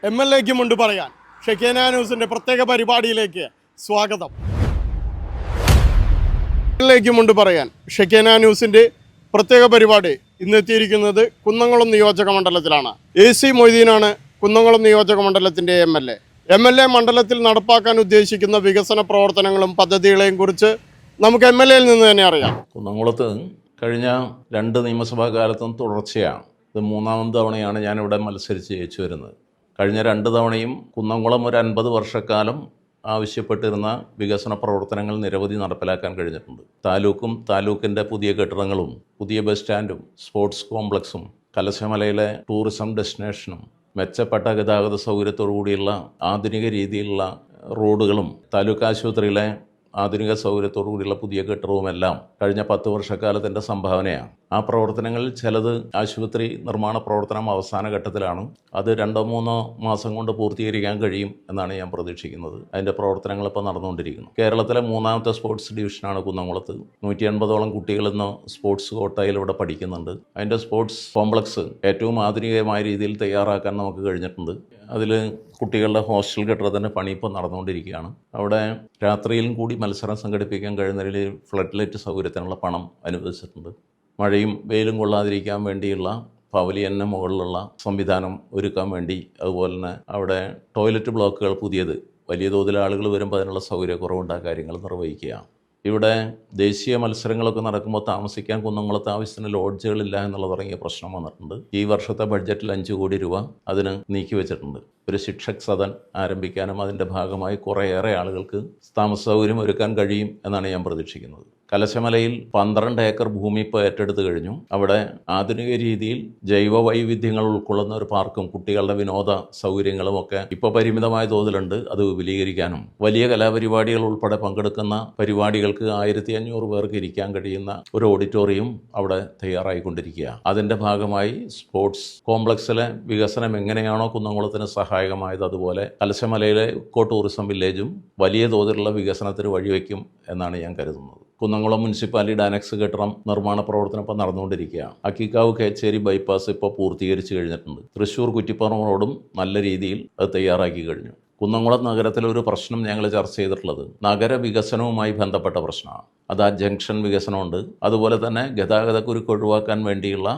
MLAക്കുമുണ്ട് പറയാൻ. ഷെക്കേന ന്യൂസിൻ്റെ പ്രത്യേക പരിപാടിയിലേക്ക് സ്വാഗതം. MLAക്കുമുണ്ട് പറയാൻ. ഷെക്കേന ന്യൂസിൻ്റെ പ്രത്യേക പരിപാടി ഇന്നെത്തിയിരിക്കുന്നത് കുന്നംകുളം നിയോജക മണ്ഡലത്തിലാണ്. AC മൊയ്തീനാണ് കുന്നംകുളം നിയോജക മണ്ഡലത്തിൻ്റെ MLA മണ്ഡലത്തിൽ നടപ്പാക്കാൻ ഉദ്ദേശിക്കുന്ന വികസന പ്രവർത്തനങ്ങളും പദ്ധതികളെയും കുറിച്ച് നമുക്ക് MLAയിൽ നിന്ന് തന്നെ അറിയാം. കുന്നംകുളത്ത് കഴിഞ്ഞ 2 നിയമസഭാ കാലത്തും തുടർച്ചയാണ്. ഇത് 3ാം തവണയാണ് ഞാനിവിടെ മത്സരിച്ച് ജയിച്ചു വരുന്നത്. കഴിഞ്ഞ 2 തവണയും കുന്നംകുളം ഒരു 50 വർഷക്കാലം ആവശ്യപ്പെട്ടിരുന്ന വികസന പ്രവർത്തനങ്ങൾ നിരവധി നടപ്പിലാക്കാൻ കഴിഞ്ഞിട്ടുണ്ട്. താലൂക്കിൻ്റെ പുതിയ കെട്ടിടങ്ങളും പുതിയ ബസ് സ്റ്റാൻഡും സ്പോർട്സ് കോംപ്ലക്സും കലശമലയിലെ ടൂറിസം ഡെസ്റ്റിനേഷനും മെച്ചപ്പെട്ട ഗതാഗത സൗകര്യത്തോടു കൂടിയുള്ള ആധുനിക രീതിയിലുള്ള റോഡുകളും താലൂക്ക് ആശുപത്രിയിലെ ആധുനിക സൗകര്യത്തോടു കൂടിയുള്ള പുതിയ കെട്ടിടവുമെല്ലാം കഴിഞ്ഞ 10 വർഷക്കാലത്തിൻ്റെ സംഭാവനയാണ്. ആ പ്രവർത്തനങ്ങളിൽ ചിലത് ആശുപത്രി നിർമ്മാണ പ്രവർത്തനം അവസാന ഘട്ടത്തിലാണ്. അത് 2-3 മാസം കൊണ്ട് പൂർത്തീകരിക്കാൻ കഴിയും എന്നാണ് ഞാൻ പ്രതീക്ഷിക്കുന്നത്. അതിൻ്റെ പ്രവർത്തനങ്ങൾ ഇപ്പോൾ നടന്നുകൊണ്ടിരിക്കുന്നു. കേരളത്തിലെ 3ാമത്തെ സ്പോർട്സ് ഡിവിഷനാണ് കുന്നംകുളത്ത്. 180ഓളം കുട്ടികൾ ഇന്ന് സ്പോർട്സ് കോട്ടയിൽ ഇവിടെ പഠിക്കുന്നുണ്ട്. അതിൻ്റെ സ്പോർട്സ് കോംപ്ലക്സ് ഏറ്റവും ആധുനികമായ രീതിയിൽ തയ്യാറാക്കാൻ നമുക്ക് കഴിഞ്ഞിട്ടുണ്ട്. അതിൽ കുട്ടികളുടെ ഹോസ്റ്റൽ കെട്ടിടത്തിൻ്റെ പണി ഇപ്പോൾ നടന്നുകൊണ്ടിരിക്കുകയാണ്. അവിടെ രാത്രിയിലും കൂടി മത്സരം സംഘടിപ്പിക്കാൻ കഴിയുന്ന രീതിയിൽ ഫ്ലഡ് ലൈറ്റ് സൗകര്യത്തിനുള്ള പണം അനുവദിച്ചിട്ടുണ്ട്. മഴയും വെയിലും കൊള്ളാതിരിക്കാൻ വേണ്ടിയുള്ള പവലിയന് മുകളിലുള്ള സംവിധാനം ഒരുക്കാൻ വേണ്ടി, അതുപോലെ തന്നെ അവിടെ ടോയ്ലറ്റ് ബ്ലോക്കുകൾ പുതിയത്, വലിയ തോതിൽ ആളുകൾ വരുമ്പോൾ അതിനുള്ള സൗകര്യക്കുറവുണ്ട്. ആ കാര്യങ്ങൾ നിർവഹിക്കുക. ഇവിടെ ദേശീയ മത്സരങ്ങളൊക്കെ നടക്കുമ്പോൾ താമസിക്കാൻ കുന്നംകുളത്ത് ആവശ്യത്തിന് ലോഡ്ജുകളില്ല എന്നുള്ള തുടങ്ങിയ പ്രശ്നം വന്നിട്ടുണ്ട്. ഈ വർഷത്തെ ബഡ്ജറ്റിൽ 5 കോടി രൂപ അതിന് നീക്കി വെച്ചിട്ടുണ്ട്. ഒരു ശിക്ഷക് സദൻ ആരംഭിക്കാനും അതിൻ്റെ ഭാഗമായി കുറേയേറെ ആളുകൾക്ക് താമസ സൗകര്യം ഒരുക്കാൻ കഴിയും എന്നാണ് ഞാൻ പ്രതീക്ഷിക്കുന്നത്. കലശമലയിൽ 12 ഏക്കർ ഭൂമി ഇപ്പോൾ ഏറ്റെടുത്ത് കഴിഞ്ഞു. അവിടെ ആധുനിക രീതിയിൽ ജൈവ വൈവിധ്യങ്ങൾ ഉൾക്കൊള്ളുന്ന ഒരു പാർക്കും കുട്ടികളുടെ വിനോദ സൗകര്യങ്ങളും ഒക്കെ ഇപ്പോൾ പരിമിതമായ തോതിലുണ്ട്. അത് വിപുലീകരിക്കാനും വലിയ കലാപരിപാടികൾ ഉൾപ്പെടെ പങ്കെടുക്കുന്ന പരിപാടികൾക്ക് 1500 പേർക്ക് ഇരിക്കാൻ കഴിയുന്ന ഒരു ഓഡിറ്റോറിയം അവിടെ തയ്യാറായിക്കൊണ്ടിരിക്കുക. അതിൻ്റെ ഭാഗമായി സ്പോർട്സ് കോംപ്ലക്സിലെ വികസനം എങ്ങനെയാണോ കുന്നംകുളത്തിന് സഹായകമായത്, അതുപോലെ കലശമലയിലെ ഇക്കോ ടൂറിസം വില്ലേജും വലിയ തോതിലുള്ള വികസനത്തിന് വഴിവെക്കും എന്നാണ് ഞാൻ കരുതുന്നത്. കുന്നംകുളം മുനിസിപ്പാലിറ്റിയുടെ അനക്സ് കെട്ടിടം നിർമ്മാണ പ്രവർത്തനം ഇപ്പോൾ നടന്നുകൊണ്ടിരിക്കുകയാണ്. അക്കിക്കാവ് കേച്ചേരി ബൈപ്പാസ് ഇപ്പോൾ പൂർത്തീകരിച്ച് കഴിഞ്ഞിട്ടുണ്ട്. തൃശ്ശൂർ കുറ്റിപ്പുറം റോഡും നല്ല രീതിയിൽ അത് തയ്യാറാക്കി കഴിഞ്ഞു. കുന്നംകുളം നഗരത്തിലെ ഒരു പ്രശ്നം ഞങ്ങൾ ചർച്ച ചെയ്തിട്ടുള്ളത് നഗരവികസനവുമായി ബന്ധപ്പെട്ട പ്രശ്നമാണ്. അത് ആ ജംഗ്ഷൻ വികസനമുണ്ട്. അതുപോലെ തന്നെ ഗതാഗതക്കുരുക്ക് ഒഴിവാക്കാൻ വേണ്ടിയുള്ള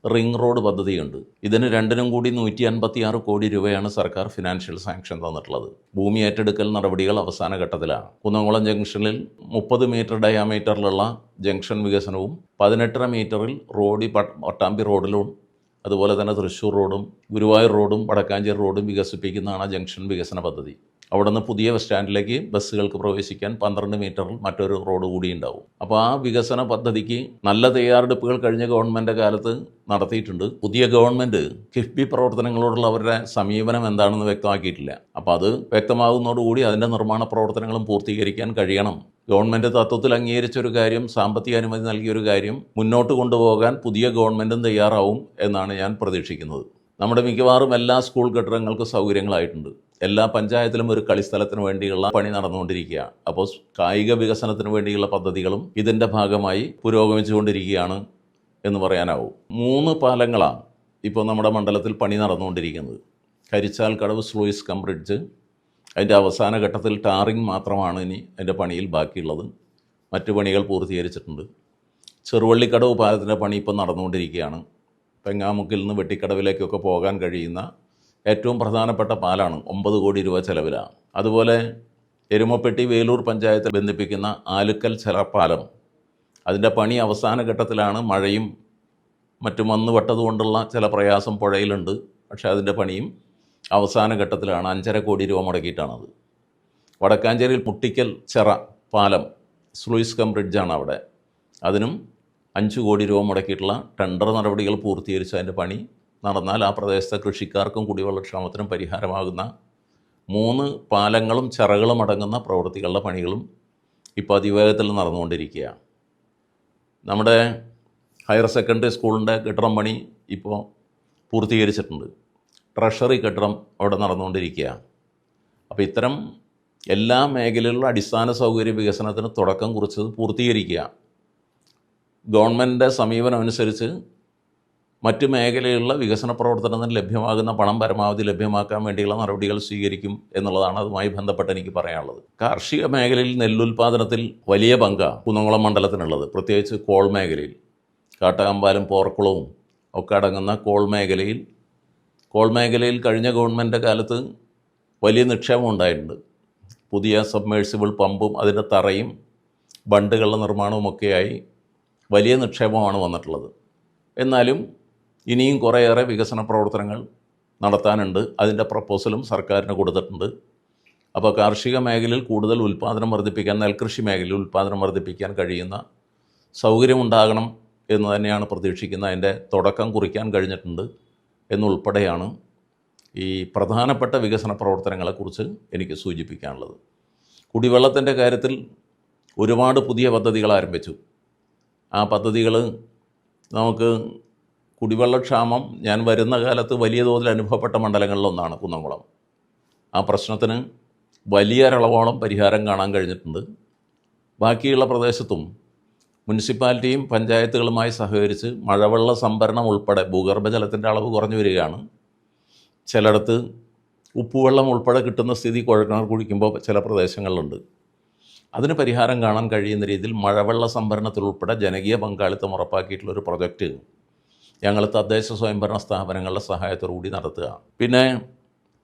റിംഗ് റോഡ് പദ്ധതിയുണ്ട്. ഇതിന് രണ്ടിനും കൂടി 156 കോടി രൂപയാണ് സർക്കാർ ഫിനാൻഷ്യൽ സാങ്ഷൻ തന്നിട്ടുള്ളത്. ഭൂമി ഏറ്റെടുക്കൽ നടപടികൾ അവസാന ഘട്ടത്തിലാണ്. കുന്നംകുളം ജംഗ്ഷനിൽ 30 മീറ്റർ ഡയാമീറ്ററിലുള്ള ജംഗ്ഷൻ വികസനവും 18 മീറ്ററിൽ പട്ടാമ്പി റോഡിലും അതുപോലെ തന്നെ തൃശ്ശൂർ റോഡും ഗുരുവായൂർ റോഡും വടക്കാഞ്ചേരി റോഡും വികസിപ്പിക്കുന്നതാണ് ജംഗ്ഷൻ വികസന പദ്ധതി. അവിടെ നിന്ന് പുതിയ ബസ് സ്റ്റാൻഡിലേക്ക് ബസ്സുകൾക്ക് പ്രവേശിക്കാൻ 12 മീറ്ററിൽ മറ്റൊരു റോഡ് കൂടി ഉണ്ടാവും. അപ്പോൾ ആ വികസന പദ്ധതിക്ക് നല്ല തയ്യാറെടുപ്പുകൾ കഴിഞ്ഞ ഗവൺമെൻറ് കാലത്ത് നടത്തിയിട്ടുണ്ട്. പുതിയ ഗവൺമെൻറ് കിഫ്ബി പ്രവർത്തനങ്ങളോടുള്ള അവരുടെ സമീപനം എന്താണെന്ന് വ്യക്തമാക്കിയിട്ടില്ല. അപ്പോൾ അത് വ്യക്തമാകുന്നതോടുകൂടി അതിൻ്റെ നിർമ്മാണ പ്രവർത്തനങ്ങളും പൂർത്തീകരിക്കാൻ കഴിയണം. ഗവൺമെൻറ് തത്വത്തിൽ അംഗീകരിച്ചൊരു കാര്യം, സാമ്പത്തിക അനുമതി നൽകിയൊരു കാര്യം മുന്നോട്ട് കൊണ്ടുപോകാൻ പുതിയ ഗവൺമെൻറ്റും തയ്യാറാവും എന്നാണ് ഞാൻ പ്രതീക്ഷിക്കുന്നത്. നമ്മുടെ മിക്കവാറും എല്ലാ സ്കൂൾ കെട്ടിടങ്ങൾക്കും സൗകര്യങ്ങളായിട്ടുണ്ട്. എല്ലാ പഞ്ചായത്തിലും ഒരു കളിസ്ഥലത്തിന് വേണ്ടിയുള്ള പണി നടന്നുകൊണ്ടിരിക്കുകയാണ്. അപ്പോൾ കായിക വികസനത്തിന് വേണ്ടിയുള്ള പദ്ധതികളും ഇതിൻ്റെ ഭാഗമായി പുരോഗമിച്ചുകൊണ്ടിരിക്കുകയാണ് എന്ന് പറയാനാവും. 3 പാലങ്ങളാണ് ഇപ്പോൾ നമ്മുടെ മണ്ഡലത്തിൽ പണി നടന്നുകൊണ്ടിരിക്കുന്നത്. കരിച്ചാൽ കടവ് സ്ലൂയിസ് കം ബ്രിഡ്ജ്, അതിൻ്റെ അവസാന ഘട്ടത്തിൽ ടാറിങ് മാത്രമാണ് ഇനി അതിൻ്റെ പണിയിൽ ബാക്കിയുള്ളത്. മറ്റു പണികൾ പൂർത്തീകരിച്ചിട്ടുണ്ട്. ചെറുവള്ളിക്കടവ് പാലത്തിൻ്റെ പണി ഇപ്പോൾ നടന്നുകൊണ്ടിരിക്കുകയാണ്. പെങ്ങാമുക്കിൽ നിന്ന് വെട്ടിക്കടവിലേക്കൊക്കെ പോകാൻ കഴിയുന്ന ഏറ്റവും പ്രധാനപ്പെട്ട പാലാണ്. 9 കോടി രൂപ ചെലവിലാണ്. അതുപോലെ എരുമപ്പെട്ടി വേലൂർ പഞ്ചായത്ത് ബന്ധിപ്പിക്കുന്ന ആലുക്കൽ പാലം, അതിൻ്റെ പണി അവസാന ഘട്ടത്തിലാണ്. മഴയും മറ്റും വന്ന് വെട്ടതുകൊണ്ടുള്ള ചില പ്രയാസം പുഴയിലുണ്ട്. പക്ഷേ അതിൻ്റെ പണിയും അവസാന ഘട്ടത്തിലാണ്. 5.5 കോടി രൂപ മുടക്കിയിട്ടാണത്. വടക്കാഞ്ചേരിയിൽ മുട്ടിക്കൽ പാലം സ്ലൂയിസ് കം ബ്രിഡ്ജാണ് അവിടെ. അതിനും 5 കോടി രൂപ മുടക്കിയിട്ടുള്ള ടെൻഡർ നടപടികൾ പൂർത്തീകരിച്ച് അതിൻ്റെ പണി നടന്നാൽ ആ പ്രദേശത്തെ കൃഷിക്കാർക്കും കുടിവെള്ളക്ഷാമത്തിനും പരിഹാരമാകുന്ന 3 പാലങ്ങളും ചിറകളും അടങ്ങുന്ന പ്രവൃത്തികളുടെ പണികളും ഇപ്പോൾ അതിവേഗത്തിൽ നടന്നുകൊണ്ടിരിക്കുകയാണ്. നമ്മുടെ ഹയർ സെക്കൻഡറി സ്കൂളിൻ്റെ കെട്ടിടം പണി ഇപ്പോൾ പൂർത്തീകരിച്ചിട്ടുണ്ട്. ട്രഷറി കെട്ടിടം അവിടെ നടന്നുകൊണ്ടിരിക്കുകയാണ്. അപ്പോൾ ഇത്തരം എല്ലാ മേഖലയിലുള്ള അടിസ്ഥാന സൗകര്യ വികസനത്തിന് തുടക്കം കുറിച്ചത് പൂർത്തീകരിക്കുക. ഗവൺമെൻറ്റിൻ്റെ സമീപനം അനുസരിച്ച് മറ്റ് മേഖലയിലുള്ള വികസന പ്രവർത്തനത്തിന് ലഭ്യമാകുന്ന പണം പരമാവധി ലഭ്യമാക്കാൻ വേണ്ടിയുള്ള നടപടികൾ സ്വീകരിക്കും എന്നുള്ളതാണ് അതുമായി ബന്ധപ്പെട്ട് എനിക്ക് പറയാനുള്ളത്. കാർഷിക മേഖലയിൽ നെല്ലുൽപാദനത്തിൽ വലിയ പങ്കാണ് കുന്നംകുളം മണ്ഡലത്തിനുള്ളത്. പ്രത്യേകിച്ച് കോൾ മേഖലയിൽ കാട്ടകമ്പാലും പോർക്കുളവും ഒക്കെ അടങ്ങുന്ന കോൾ മേഖലയിൽ കഴിഞ്ഞ ഗവൺമെൻറ് കാലത്ത് വലിയ നിക്ഷേപം ഉണ്ടായിട്ടുണ്ട്. പുതിയ സബ്മേഴ്സിബിൾ പമ്പും അതിൻ്റെ തറയും ബണ്ടുകളുടെ നിർമ്മാണവുമൊക്കെയായി വലിയ നിക്ഷേപമാണ് വന്നിട്ടുള്ളത്. എന്നാലും ഇനിയും കുറേയേറെ വികസന പ്രവർത്തനങ്ങൾ നടത്താനുണ്ട്. അതിൻ്റെ പ്രപ്പോസലും സർക്കാരിന് കൊടുത്തിട്ടുണ്ട്. അപ്പോൾ കാർഷിക മേഖലയിൽ കൂടുതൽ ഉൽപ്പാദനം വർദ്ധിപ്പിക്കാൻ, നെൽകൃഷി മേഖലയിൽ ഉൽപ്പാദനം വർദ്ധിപ്പിക്കാൻ കഴിയുന്ന സൗകര്യമുണ്ടാകണം എന്ന് തന്നെയാണ് പ്രതീക്ഷിക്കുന്നത്. അതിൻ്റെ തുടക്കം കുറിക്കാൻ കഴിഞ്ഞിട്ടുണ്ട് എന്നുൾപ്പെടെയാണ് ഈ പ്രധാനപ്പെട്ട വികസന പ്രവർത്തനങ്ങളെക്കുറിച്ച് എനിക്ക് സൂചിപ്പിക്കാനുള്ളത്. കുടിവെള്ളത്തിൻ്റെ കാര്യത്തിൽ ഒരുപാട് പുതിയ പദ്ധതികൾ ആരംഭിച്ചു. ആ പദ്ധതികൾ നമുക്ക് കുടിവെള്ളക്ഷാമം ഞാൻ വരുന്ന കാലത്ത് വലിയ തോതിൽ അനുഭവപ്പെട്ട മണ്ഡലങ്ങളിലൊന്നാണ് കുന്നംകുളം. ആ പ്രശ്നത്തിന് വലിയൊരളവോളം പരിഹാരം കാണാൻ കഴിഞ്ഞിട്ടുണ്ട്. ബാക്കിയുള്ള പ്രദേശത്തും മുനിസിപ്പാലിറ്റിയും പഞ്ചായത്തുകളുമായി സഹകരിച്ച് മഴവെള്ള സംഭരണം ഉൾപ്പെടെ ഭൂഗർഭജലത്തിൻ്റെ അളവ് കുറഞ്ഞു വരികയാണ്. ചിലയിടത്ത് ഉപ്പുവെള്ളം ഉൾപ്പെടെ കിട്ടുന്ന സ്ഥിതി കുഴൽക്കിണർ കുഴിക്കുമ്പോൾ ചില പ്രദേശങ്ങളിലുണ്ട്. അതിന് പരിഹാരം കാണാൻ കഴിയുന്ന രീതിയിൽ മഴവെള്ള സംഭരണത്തിലുൾപ്പെടെ ജനകീയ പങ്കാളിത്തം ഉറപ്പാക്കിയിട്ടുള്ളൊരു പ്രൊജക്റ്റ് ഞങ്ങൾ തദ്ദേശ സ്വയംഭരണ സ്ഥാപനങ്ങളുടെ സഹായത്തോടു കൂടി നടത്തുക. പിന്നെ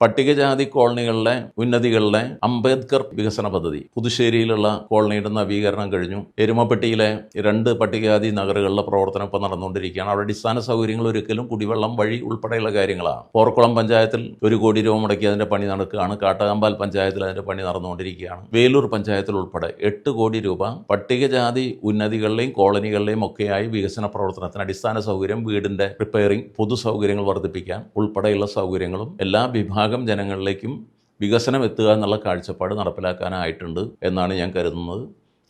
പട്ടികജാതി കോളനികളിലെ ഉന്നതികളിലെ അംബേദ്കർ വികസന പദ്ധതി, പുതുശ്ശേരിയിലുള്ള കോളനിയുടെ നവീകരണം കഴിഞ്ഞു. എരുമപ്പെട്ടിയിലെ 2 പട്ടികജാതി നഗറുകളിലെ പ്രവർത്തനം ഇപ്പോൾ നടന്നുകൊണ്ടിരിക്കുകയാണ്. അവിടെ അടിസ്ഥാന സൗകര്യങ്ങൾ ഒരിക്കലും കുടിവെള്ളം വഴി ഉൾപ്പെടെയുള്ള കാര്യങ്ങളാണ്. പോർക്കുളം പഞ്ചായത്തിൽ 1 കോടി രൂപ മുടക്കി അതിൻ്റെ പണി നടക്കുകയാണ്. കാട്ടകമ്പാൽ പഞ്ചായത്തിൽ അതിൻ്റെ പണി നടന്നുകൊണ്ടിരിക്കുകയാണ്. വേലൂർ പഞ്ചായത്തിൽ ഉൾപ്പെടെ 8 കോടി രൂപ പട്ടികജാതി ഉന്നതികളിലെയും കോളനികളിലെയും ഒക്കെയായി വികസന പ്രവർത്തനത്തിന് അടിസ്ഥാന സൗകര്യം, വീടിൻ്റെ റിപ്പയറിംഗ്, പൊതു സൗകര്യങ്ങൾ വർദ്ധിപ്പിക്കാൻ ഉൾപ്പെടെയുള്ള സൗകര്യങ്ങളും എല്ലാ വിഭാഗം ജനങ്ങളിലേക്കും വികസനം എത്തുക എന്നുള്ള കാഴ്ചപ്പാട് നടപ്പിലാക്കാനായിട്ടുണ്ട് എന്നാണ് ഞാൻ കരുതുന്നത്.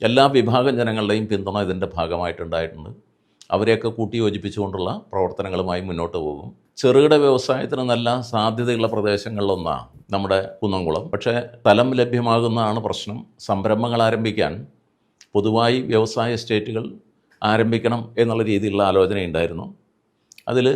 എല്ലാ വിഭാഗം ജനങ്ങളുടെയും പിന്തുണ ഇതിൻ്റെ ഭാഗമായിട്ടുണ്ടായിട്ടുണ്ട്. അവരെയൊക്കെ കൂട്ടി യോജിപ്പിച്ചുകൊണ്ടുള്ള പ്രവർത്തനങ്ങളുമായി മുന്നോട്ട് പോകും. ചെറുകിട വ്യവസായത്തിന് നല്ല സാധ്യതയുള്ള പ്രദേശങ്ങളിലൊന്നാണ് നമ്മുടെ കുന്നംകുളം. പക്ഷേ സ്ഥലം ലഭ്യമാകുന്നതാണ് പ്രശ്നം. സംരംഭങ്ങൾ ആരംഭിക്കാൻ പൊതുവായി വ്യവസായ എസ്റ്റേറ്റുകൾ ആരംഭിക്കണം എന്നുള്ള രീതിയിലുള്ള ആലോചനയുണ്ടായിരുന്നു. അതിൽ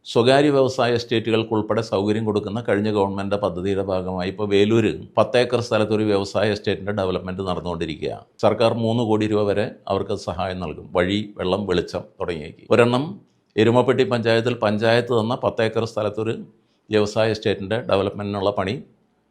സ്വകാര്യ വ്യവസായ എസ്റ്റേറ്റുകൾക്കുൾപ്പെടെ സൗകര്യം കൊടുക്കുന്ന കഴിഞ്ഞ ഗവൺമെൻറ് പദ്ധതിയുടെ ഭാഗമായി ഇപ്പോൾ വേലൂർ 10 ഏക്കർ സ്ഥലത്ത് ഒരു വ്യവസായ എസ്റ്റേറ്റിൻ്റെ ഡെവലപ്മെൻറ്റ് നടന്നുകൊണ്ടിരിക്കുക. സർക്കാർ 3 കോടി രൂപ വരെ അവർക്ക് സഹായം നൽകും. വഴി, വെള്ളം, വെളിച്ചം തുടങ്ങിയേക്ക്. ഒരെണ്ണം എരുമപ്പെട്ടി പഞ്ചായത്തിൽ പഞ്ചായത്ത് തന്ന 10 ഏക്കർ സ്ഥലത്തൊരു വ്യവസായ എസ്റ്റേറ്റിൻ്റെ ഡെവലപ്മെൻറ്റിനുള്ള പണി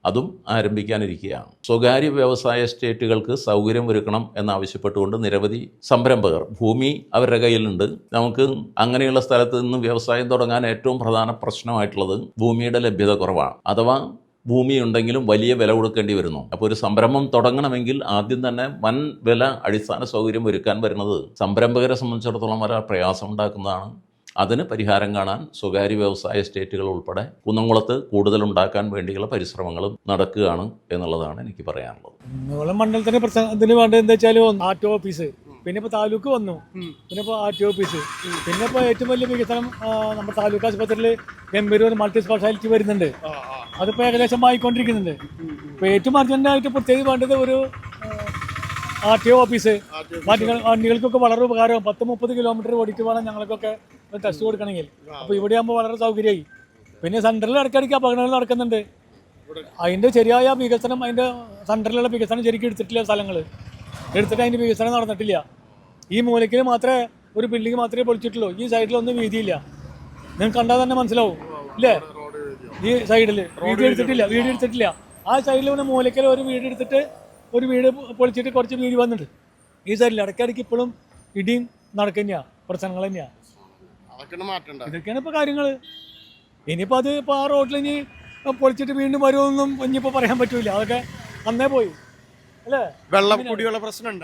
അതും ആരംഭിക്കാനിരിക്കുകയാണ്. സ്വകാര്യ വ്യവസായ എസ്റ്റേറ്റുകൾക്ക് സൗകര്യം ഒരുക്കണം എന്നാവശ്യപ്പെട്ടുകൊണ്ട് നിരവധി സംരംഭകർ, ഭൂമി അവരുടെ കയ്യിലുണ്ട്. നമുക്ക് അങ്ങനെയുള്ള സ്ഥലത്ത് നിന്ന് വ്യവസായം തുടങ്ങാൻ ഏറ്റവും പ്രധാന പ്രശ്നമായിട്ടുള്ളത് ഭൂമിയുടെ ലഭ്യത കുറവാണ്. അഥവാ ഭൂമിയുണ്ടെങ്കിലും വലിയ വില കൊടുക്കേണ്ടി വരുന്നു. അപ്പോൾ ഒരു സംരംഭം തുടങ്ങണമെങ്കിൽ ആദ്യം തന്നെ വൻ വില അടിസ്ഥാന സൗകര്യം ഒരുക്കാൻ വരുന്നത് സംരംഭകരെ സംബന്ധിച്ചിടത്തോളം വളരെ പ്രയാസം ഉണ്ടാക്കുന്നതാണ്. അതിന് പരിഹാരം കാണാൻ സ്വകാര്യ വ്യവസായ എസ്റ്റേറ്റുകൾ ഉൾപ്പെടെ കുന്നംകുളത്ത് കൂടുതലുണ്ടാക്കാൻ വേണ്ടിയുള്ള പരിശ്രമങ്ങളും നടക്കുകയാണ് എന്നുള്ളതാണ് എനിക്ക് പറയാനുള്ളത്. കുന്നംകുളം മണ്ഡലത്തിന്റെ ഇതിന് വേണ്ടത് എന്താ വെച്ചാൽ ആർടി ഓഫീസ്, പിന്നെ ഇപ്പോൾ താലൂക്ക് വന്നു, പിന്നെ ഇപ്പോൾ ആർടി ഓഫീസ്, പിന്നെ ഇപ്പോൾ ഏറ്റവും വലിയ വികസനം നമ്മുടെ താലൂക്ക് ആശുപത്രിയിൽ ഗംഭീര മൾട്ടി സ്പെഷ്യാലിറ്റി വരുന്നുണ്ട്. അതിപ്പോൾ ഏകദേശം ആയിക്കൊണ്ടിരിക്കുന്നുണ്ട്. ഇപ്പോൾ ഏറ്റവും അർജന്റായിട്ട് പ്രത്യേകിച്ച് വേണ്ടത് ഒരു ആർടി ഓഫീസ്. വണ്ടികൾക്കൊക്കെ വളരെ ഉപകാരം. 10-30 കിലോമീറ്റർ ഓടിച്ച് വേണം ഞങ്ങൾക്കൊക്കെ ടെസ്റ്റ് കൊടുക്കണമെങ്കിൽ. അപ്പോൾ ഇവിടെ ആകുമ്പോൾ വളരെ സൗകര്യമായി. പിന്നെ സെൻട്രലിൽ ഇടയ്ക്കിടയ്ക്ക് അപകടങ്ങൾ നടക്കുന്നുണ്ട്. അതിൻ്റെ ശരിയായ വികസനം, അതിൻ്റെ സെൻട്രലിലുള്ള വികസനം ശരിക്കും എടുത്തിട്ടില്ല. സ്ഥലങ്ങൾ എടുത്തിട്ട് അതിൻ്റെ വികസനം നടന്നിട്ടില്ല. ഈ മൂലയ്ക്ക് മാത്രമേ ഒരു ബിൽഡിംഗ് മാത്രമേ പൊളിച്ചിട്ടുള്ളൂ. ഈ സൈഡിലൊന്നും വീതിയില്ല. നിങ്ങൾക്ക് കണ്ടാൽ തന്നെ മനസ്സിലാവും ഇല്ലേ? ഈ സൈഡിൽ വീഡിയോ എടുത്തിട്ടില്ല. ആ സൈഡിൽ ഒരു മൂലയ്ക്കൽ ഒരു വീട് എടുത്തിട്ട് ഒരു വീട് പൊളിച്ചിട്ട് കുറച്ച് വീതി വന്നിട്ട് ഈ സൈഡിൽ ഇടയ്ക്കിടയ്ക്ക് ഇപ്പോഴും ഇടിയും നടക്കുന്നതാണ്, പ്രശ്നങ്ങൾ തന്നെയാണ്. ഇതൊക്കെയാണ് ഇപ്പോൾ കാര്യങ്ങൾ. ഇനിയിപ്പോൾ അത് ഇപ്പോൾ ആ റോഡിൽ ഇനി പൊളിച്ചിട്ട് വീണ്ടും വരുമെന്നും ഇനിയിപ്പോൾ പറയാൻ പറ്റൂല. അതൊക്കെ അന്നേ പോയി അല്ലേ? കുടിവെള്ള പ്രശ്നം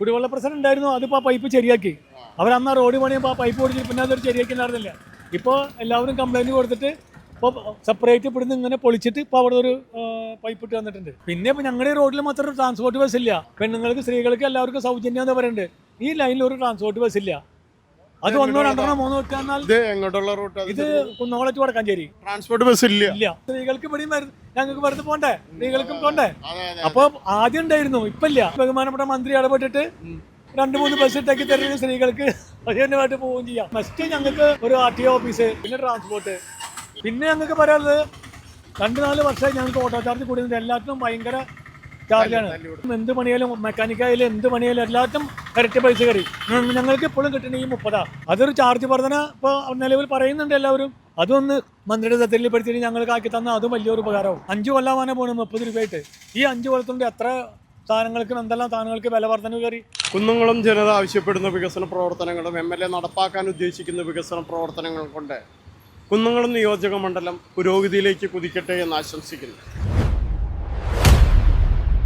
കുടിവെള്ള പ്രശ്നം ഉണ്ടായിരുന്നു. അതിപ്പോൾ ആ പൈപ്പ് ശരിയാക്കി. അവരന്ന് ആ റോഡ് പണിയുമ്പോൾ ആ പൈപ്പ് ഓടിച്ച് പിന്നെ അതൊരു ശരിയാക്കി ഉണ്ടായിരുന്നില്ല. ഇപ്പോൾ എല്ലാവരും കംപ്ലൈൻറ്റ് കൊടുത്തിട്ട് ഇപ്പോൾ സെപ്പറേറ്റ് ഇവിടുന്ന് ഇങ്ങനെ പൊളിച്ചിട്ട് ഇപ്പോൾ അവിടെ ഒരു പൈപ്പ് ഇട്ട് വന്നിട്ടുണ്ട്. പിന്നെ ഇപ്പോൾ ഞങ്ങളുടെ റോഡിൽ മാത്രം ഒരു ട്രാൻസ്പോർട്ട് ബസ് ഇല്ല. പെണ്ണുങ്ങൾക്ക്, സ്ത്രീകൾക്ക് എല്ലാവർക്കും സൗജന്യം എന്ന് പറയുന്നുണ്ട്. ഈ ലൈനിൽ ഒരു ട്രാൻസ്പോർട്ട് ബസ് ഇല്ല. അത് 1, 2, 3 വെച്ചാൽ ഇത് Kunnamkulam to Vadakkanchery transport bus ഇല്ല. സ്ത്രീകൾക്ക് ഇവിടെയും ഞങ്ങൾക്ക് വെറുതെ പോണ്ടേ, സ്ത്രീകൾക്കും പോണ്ടേ. അപ്പോൾ ആദ്യം ഉണ്ടായിരുന്നു, ഇപ്പം ഇല്ല. ബഹുമാനപ്പെട്ട മന്ത്രി ഇടപെട്ടിട്ട് 2-3 ബസ് ഇട്ടാക്കി തരുന്ന സ്ത്രീകൾക്ക് അധികമായിട്ട് പോവുകയും ചെയ്യാം. ഫസ്റ്റ് ഞങ്ങൾക്ക് ഒരു RTO ഓഫീസ്, പിന്നെ ട്രാൻസ്പോർട്ട്, പിന്നെ ഞങ്ങൾക്ക് പറയാനുള്ളത് 2-4 വർഷമായി ഞങ്ങൾക്ക് ഓട്ടോ ചാർജ് കൂടുന്നത്. എല്ലാത്തിനും ഭയങ്കര ചാർജാണ്. എന്ത് പണിയാലും മെക്കാനിക്കായാലും എന്ത് പണിയാലും എല്ലാത്തിനും കറക്റ്റ് പൈസ കയറി. ഞങ്ങൾക്ക് ഇപ്പോഴും കിട്ടുന്ന ഈ 30. അതൊരു ചാർജ് വർധന ഇപ്പോൾ നിലവിൽ പറയുന്നുണ്ട് എല്ലാവരും. അതൊന്ന് മന്ത്രിയുടെ ശ്രദ്ധയിൽപ്പെടുത്തിയിട്ട് ഞങ്ങൾക്ക് ആക്കി തന്നാൽ അതും വലിയൊരു ഉപകാരമാവും. 5 കൊല്ലമാണ് പോകുന്നത് 30 രൂപയായിട്ട്. ഈ 5 കൊല്ലത്തുകൊണ്ട് എത്ര സാധനങ്ങൾക്ക് എന്തെല്ലാം സാധനങ്ങൾക്ക് വില വർധന കയറി. കുന്നംകുളം ജനത ആവശ്യപ്പെടുന്ന വികസന പ്രവർത്തനങ്ങളും MLA നടപ്പാക്കാൻ ഉദ്ദേശിക്കുന്ന വികസന പ്രവർത്തനങ്ങൾ കൊണ്ട് കുന്നംകുളം നിയോജക മണ്ഡലം പുരോഗതിയിലേക്ക് കുതിക്കട്ടെ എന്ന് ആശംസിക്കുന്നു.